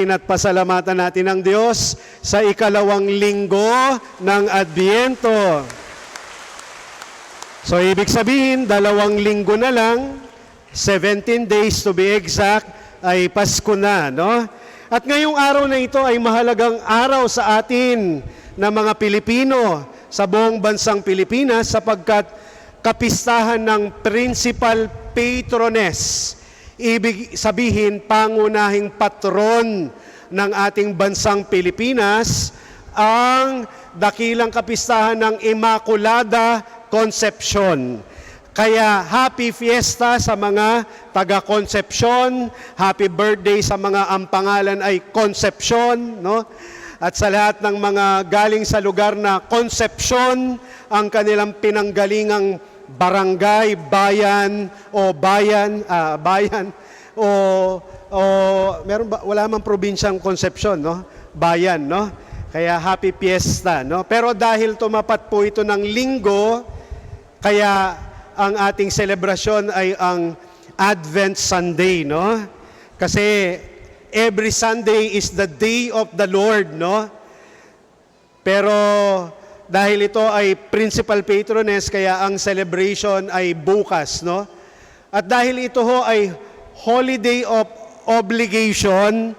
At pasalamatan natin ang Diyos sa ikalawang linggo ng Adbyento. So, ibig sabihin, 2 linggo na lang, 17 days to be exact, ay Pasko na, no? At ngayong araw na ito ay mahalagang araw sa atin na mga Pilipino sa buong bansang Pilipinas sapagkat kapistahan ng Principal Patroness. Ibig sabihin, pangunahing patron ng ating bansang Pilipinas, ang dakilang kapistahan ng Immaculada Concepcion. Kaya happy fiesta sa mga taga-Concepcion, happy birthday sa mga ang pangalan ay Concepcion, no? At sa lahat ng mga galing sa lugar na Concepcion, ang kanilang pinanggalingang barangay, bayan o meron ba, wala mang probinsyang Concepcion, no? Bayan, no? Kaya happy fiesta, no? Pero dahil tumapat po ito ng linggo, kaya ang ating selebrasyon ay ang Advent Sunday, no? Kasi every Sunday is the day of the Lord, no? Pero dahil ito ay principal patroness, kaya ang celebration ay bukas, no? At dahil ito ho ay holiday of obligation,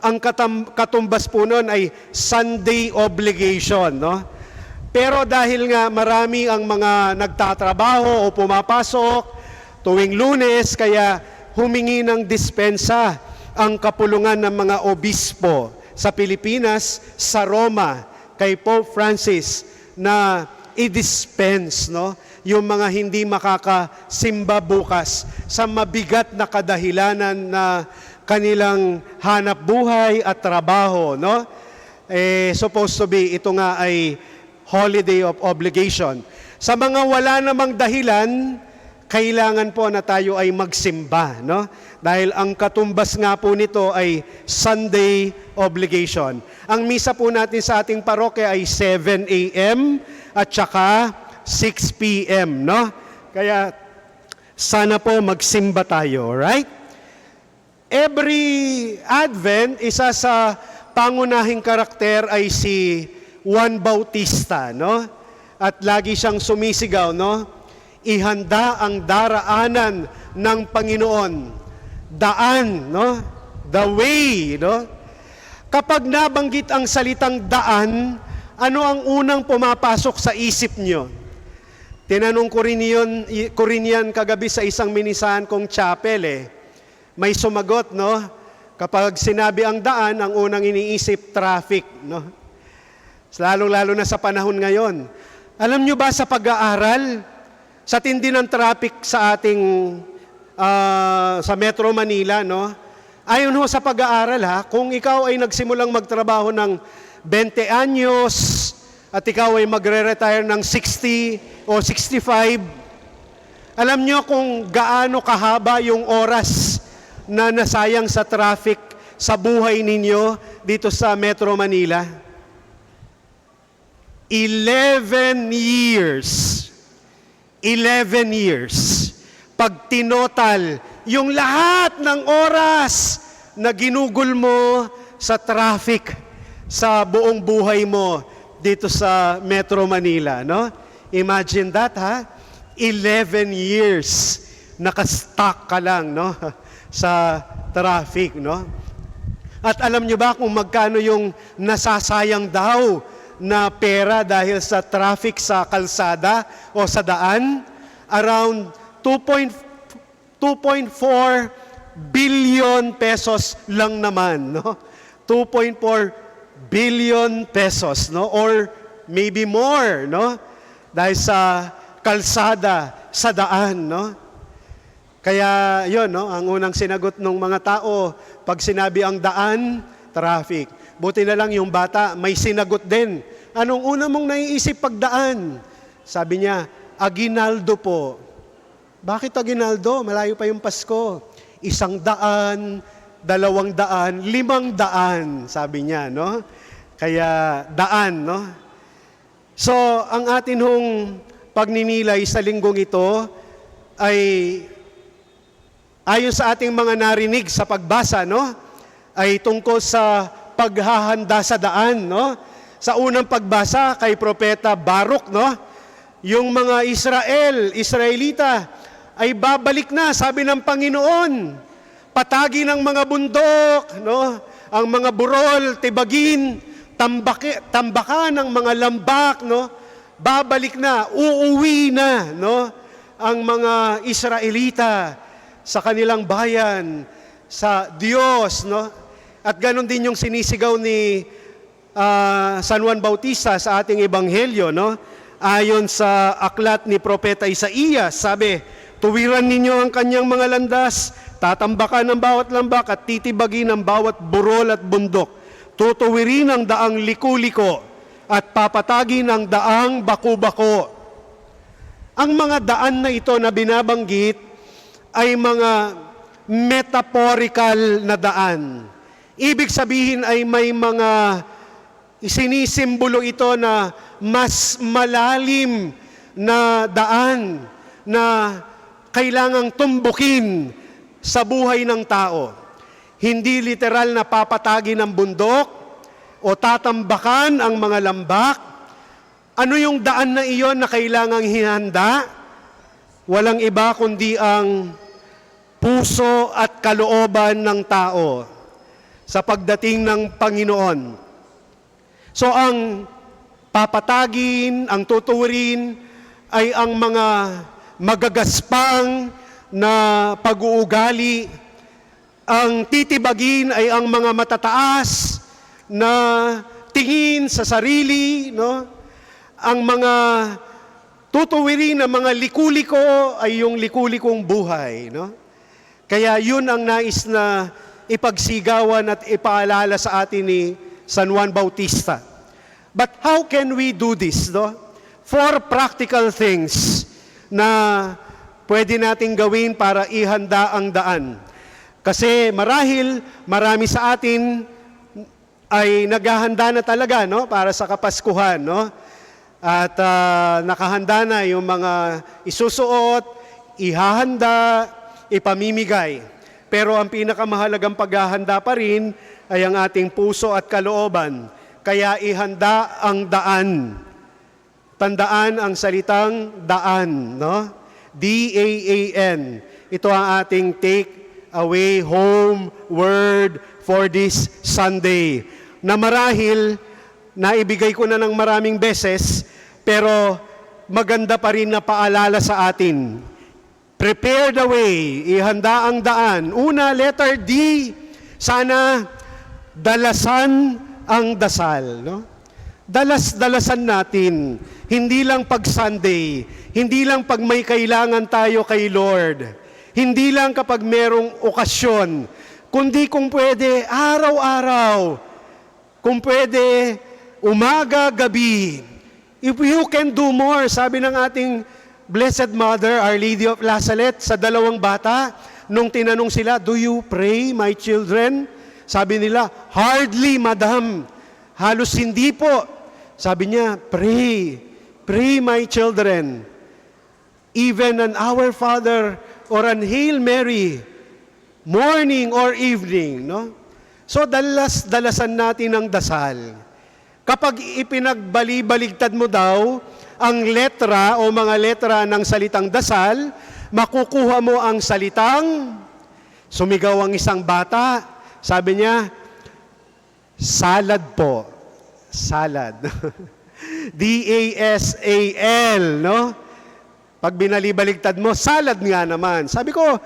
ang katumbas po nun ay Sunday obligation, no? Pero dahil nga marami ang mga nagtatrabaho o pumapasok tuwing Lunes, kaya humingi ng dispensa ang kapulungan ng mga obispo sa Pilipinas, sa Roma, kay Pope Francis, na i-dispense, no, yung mga hindi makakasimba bukas sa mabigat na kadahilanan na kanilang hanap buhay at trabaho, no? Supposed to be, ito nga ay holiday of obligation. Sa mga wala namang dahilan, kailangan po na tayo ay magsimba, no? Dahil ang katumbas nga po nito ay Sunday obligation. Ang misa po natin sa ating parokya ay 7 a.m. at saka 6 p.m., no? Kaya sana po magsimba tayo, right? Every Advent, isa sa pangunahing karakter ay si Juan Bautista, no? At lagi siyang sumisigaw, no? Ihanda ang daraanan ng Panginoon. Daan, no? The way, no? Kapag nabanggit ang salitang daan, ano ang unang pumapasok sa isip nyo? Tinanong ko rin yan kagabi sa isang minisahan kong chapel, May sumagot, no? Kapag sinabi ang daan, ang unang iniisip, traffic, no? Lalong-lalo na sa panahon ngayon. Alam nyo ba sa pag-aaral, sa tindi ng traffic sa ating sa Metro Manila, no? Ayon ho sa pag-aaral, kung ikaw ay nagsimulang magtrabaho ng 20 anyos at ikaw ay magre-retire ng 60 o 65, alam nyo kung gaano kahaba yung oras na nasayang sa traffic sa buhay ninyo dito sa Metro Manila? 11 years. 11 years. Pag tinotal, yung lahat ng oras na ginugol mo sa traffic sa buong buhay mo dito sa Metro Manila, no? Imagine that, 11 years nakastuck ka lang, no? Sa traffic, no? At alam nyo ba kung magkano yung nasasayang daw na pera dahil sa traffic sa kalsada o sa daan? Around 2.4 billion pesos lang naman, no? 2.4 billion pesos, no? Or maybe more, no? Dahil sa kalsada, sa daan, no? Kaya yun, no? Ang unang sinagot ng mga tao, pag sinabi ang daan, traffic. Buti na lang yung bata, may sinagot din. Anong una mong naiisip pagdaan? Sabi niya, aginaldo po. Bakit aginaldo? Malayo pa yung Pasko. 100, 200, 500, sabi niya, no? Kaya daan, no? So, ang atin hong pagninilay sa linggong ito ay ayon sa ating mga narinig sa pagbasa, no? ay tungkol sa paghahanda sa daan, no? Sa unang pagbasa kay Propeta Baruch, no? Yung mga Israelita ay babalik na, sabi ng Panginoon. Patagi ng mga bundok, no? Ang mga burol, tibagin, tambakan ng mga lambak, no? Babalik na, uuwi na, no? Ang mga Israelita sa kanilang bayan, sa Diyos, no? At ganon din yung sinisigaw ni San Juan Bautista sa ating ebanghelyo, no? Ayon sa aklat ni Propeta Isaías, sabi, tuwiran ninyo ang kanyang mga landas, tatambakan ang bawat lambak at titibagin ang bawat burol at bundok. Tutuwirin ang daang liku-liko at papatagin ang daang baku-bako. Ang mga daan na ito na binabanggit ay mga metaphorical na daan. Ibig sabihin ay may mga isinisimbolo ito na mas malalim na daan na kailangang tumbukin sa buhay ng tao. Hindi literal na papatagin ang bundok o tatambakan ang mga lambak. Ano yung daan na iyon na kailangang hinanda? Walang iba kundi ang puso at kalooban ng tao sa pagdating ng Panginoon. So ang papatagin, ang tuturin ay ang mga magagaspang na pag-uugali. Ang titibagin ay ang mga matataas na tingin sa sarili, no? Ang mga tutuwirin na mga liku-liko ay yung liku-likong buhay, no? Kaya yun ang nais na ipagsigawan at ipaalala sa atin ni San Juan Bautista. But how can we do this, no? Four practical things na pwede nating gawin para ihanda ang daan. Kasi marahil marami sa atin ay naghahanda na talaga, no, para sa Kapaskuhan, no? At nakahanda na yung mga isusuot, ihahanda, ipamimigay. Pero ang pinakamahalagang paghahanda pa rin ay ang ating puso at kalooban. Kaya ihanda ang daan. Tandaan ang salitang daan, no? D-A-A-N. Ito ang ating take away home word for this Sunday. Na marahil, naibigay ko na ng maraming beses, pero maganda pa rin na paalala sa atin. Prepare the way, ihanda ang daan. Una, letter D, sana dalasan ang dasal. No? Dalas-dalasan natin, hindi lang pag Sunday, hindi lang pag may kailangan tayo kay Lord, hindi lang kapag merong okasyon, kundi kung pwede, araw-araw, kung pwede, umaga, gabi. If you can do more, sabi ng ating Blessed Mother, Our Lady of La Salette, sa dalawang bata, nung tinanong sila, do you pray, my children? Sabi nila, hardly, madam. Halos hindi po. Sabi niya, pray. Pray, my children. Even an Our Father or an Hail Mary, morning or evening. No? So, dalasan natin ang dasal. Kapag ipinagbali-baligtad mo daw ang letra o mga letra ng salitang dasal, makukuha mo ang salitang, sumigaw ang isang bata, sabi niya, salad po. Salad. D-A-S-A-L, no? Pag binalibaligtad mo, salad nga naman. Sabi ko,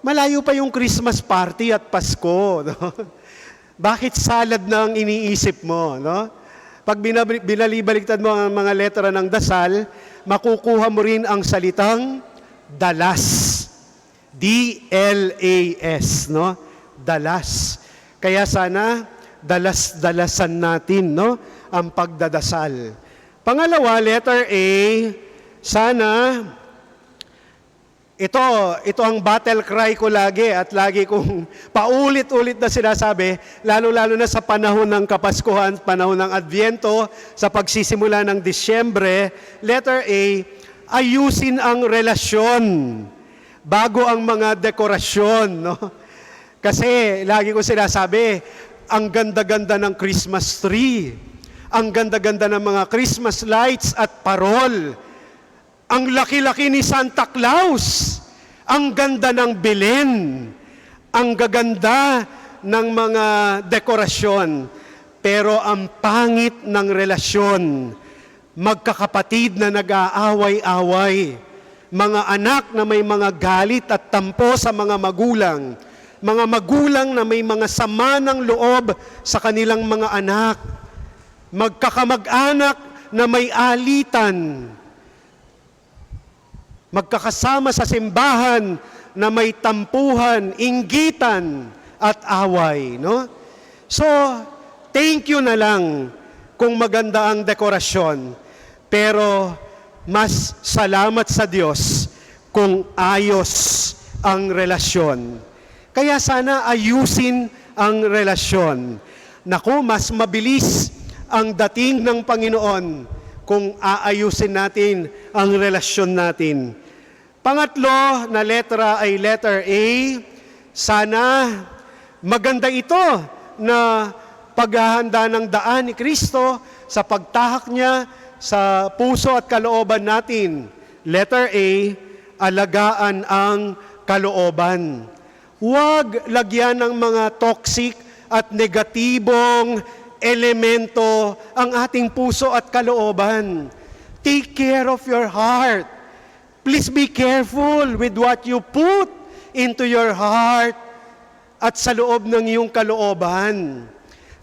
malayo pa yung Christmas party at Pasko, no? Bakit salad na ang iniisip mo, no? Pag binalibaligtad mo ang mga letra ng dasal, makukuha mo rin ang salitang dalas. D-L-A-S, no? Dalas. Kaya sana, dalas-dalasan natin, no? Ang pagdadasal. Pangalawa, letter A, sana, ito ang battle cry ko lagi at lagi kong paulit-ulit na sinasabi, lalo-lalo na sa panahon ng Kapaskuhan, panahon ng Adviento, sa pagsisimula ng Disyembre, letter A, ayusin ang relasyon bago ang mga dekorasyon, no? Kasi lagi ko sinasabi, ang ganda-ganda ng Christmas tree, ang ganda-ganda ng mga Christmas lights at parol, ang laki-laki ni Santa Claus, ang ganda ng Belen, ang gaganda ng mga dekorasyon, pero ang pangit ng relasyon, magkakapatid na nag-aaway-away, mga anak na may mga galit at tampo sa mga magulang na may mga sama ng loob sa kanilang mga anak, magkakamag-anak na may alitan, magkakasama sa simbahan na may tampuhan, inggitan, at away, no? So, thank you na lang kung maganda ang dekorasyon, pero mas salamat sa Diyos kung ayos ang relasyon. Kaya sana ayusin ang relasyon. Naku, mas mabilis ang dating ng Panginoon kung aayusin natin ang relasyon natin. Pangatlo na letra ay letter A. Sana maganda ito na paghahanda ng daan ni Kristo sa pagtahak niya sa puso at kalooban natin. Letter A, alagaan ang kalooban. Huwag lagyan ng mga toxic at negatibong elemento ang ating puso at kalooban. Take care of your heart. Please be careful with what you put into your heart at sa loob ng iyong kalooban.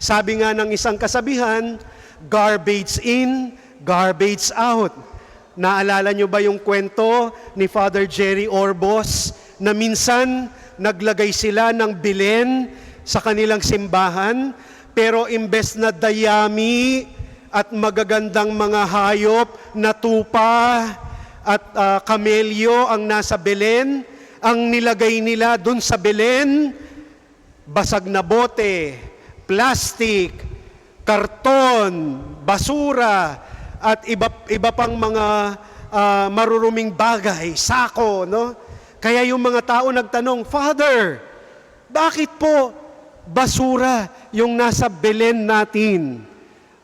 Sabi nga ng isang kasabihan, garbage in, garbage out. Naalala nyo ba yung kwento ni Father Jerry Orbos na minsan naglagay sila ng Belen sa kanilang simbahan, pero imbes na dayami at magagandang mga hayop na tupa at kamelyo ang nasa Belen, ang nilagay nila dun sa Belen, basag na bote, plastic, karton, basura, at iba pang mga maruruming bagay, sako, no? Kaya yung mga tao nagtanong, Father, bakit po basura yung nasa Belen natin?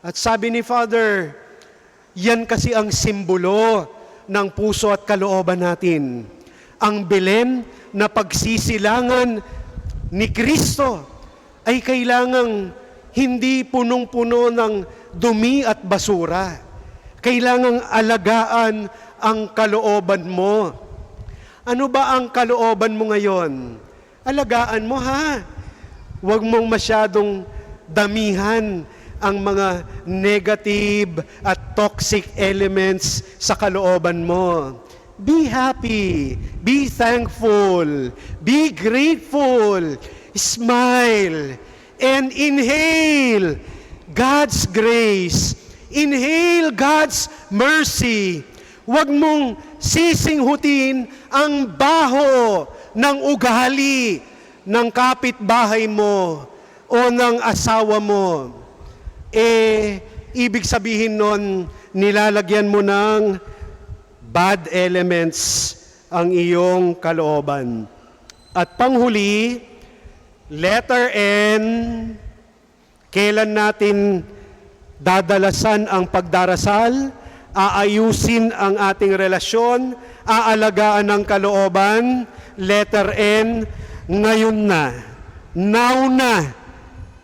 At sabi ni Father, yan kasi ang simbolo ng puso at kalooban natin. Ang Belen na pagsisilangan ni Kristo ay kailangang hindi punong-puno ng dumi at basura. Kailangang alagaan ang kalooban mo. Ano ba ang kalooban mo ngayon? Alagaan mo, ha? Huwag mong masyadong damihan ang mga negative at toxic elements sa kalooban mo. Be happy, be thankful, be grateful, smile, and inhale God's grace. Inhale God's mercy. Huwag mong sisinghutin ang baho ng ugali ng kapitbahay mo o ng asawa mo. Ibig sabihin nun, nilalagyan mo ng bad elements ang iyong kalooban. At panghuli, letter N, kailan natin dadalasan ang pagdarasal, aayusin ang ating relasyon, aalagaan ang kalooban. Letter N, ngayon na, now na,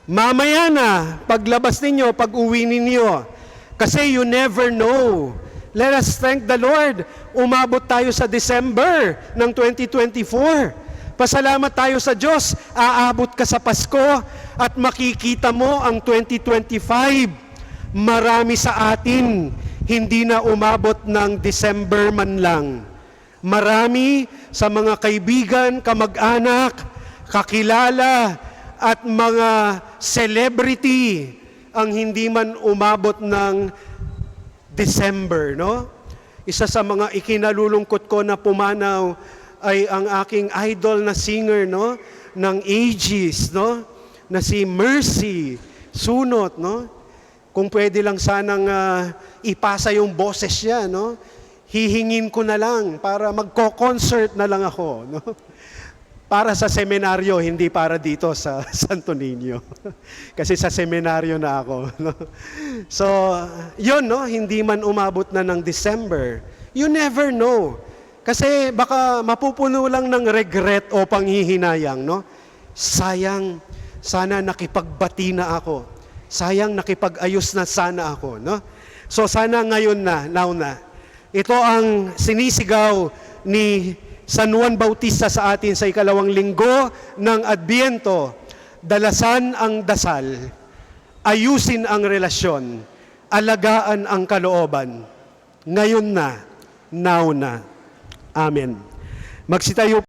mamaya na, paglabas ninyo, pag-uwi ninyo. Kasi you never know. Let us thank the Lord. Umabot tayo sa December ng 2024. Pasalamat tayo sa Diyos. Aabot ka sa Pasko at makikita mo ang 2025. Marami sa atin hindi na umabot ng December man lang. Marami sa mga kaibigan, kamag-anak, kakilala at mga celebrity ang hindi man umabot ng December, no? Isa sa mga ikinalulungkot ko na pumanaw ay ang aking idol na singer, no, ng ages, no, na si Mercy Sunot, no? Kung pwede lang sanang ipasa yung boses niya, no? Hihingin ko na lang para magko-concert na lang ako, no? para sa seminaryo, hindi para dito sa Santo Niño. Kasi sa seminaryo na ako. No? So, yun, no? Hindi man umabot na ng December. You never know. Kasi baka mapupuno lang ng regret o panghihinayang, no? Sayang, sana nakipagbati na ako. Sayang, nakipag-ayos na sana ako, no? So, sana ngayon na, now na. Ito ang sinisigaw ni San Juan Bautista sa atin sa ikalawang linggo ng Adbyento. Dalasan ang dasal, ayusin ang relasyon, alagaan ang kalooban. Ngayon na, now na. Amen. Magsitayo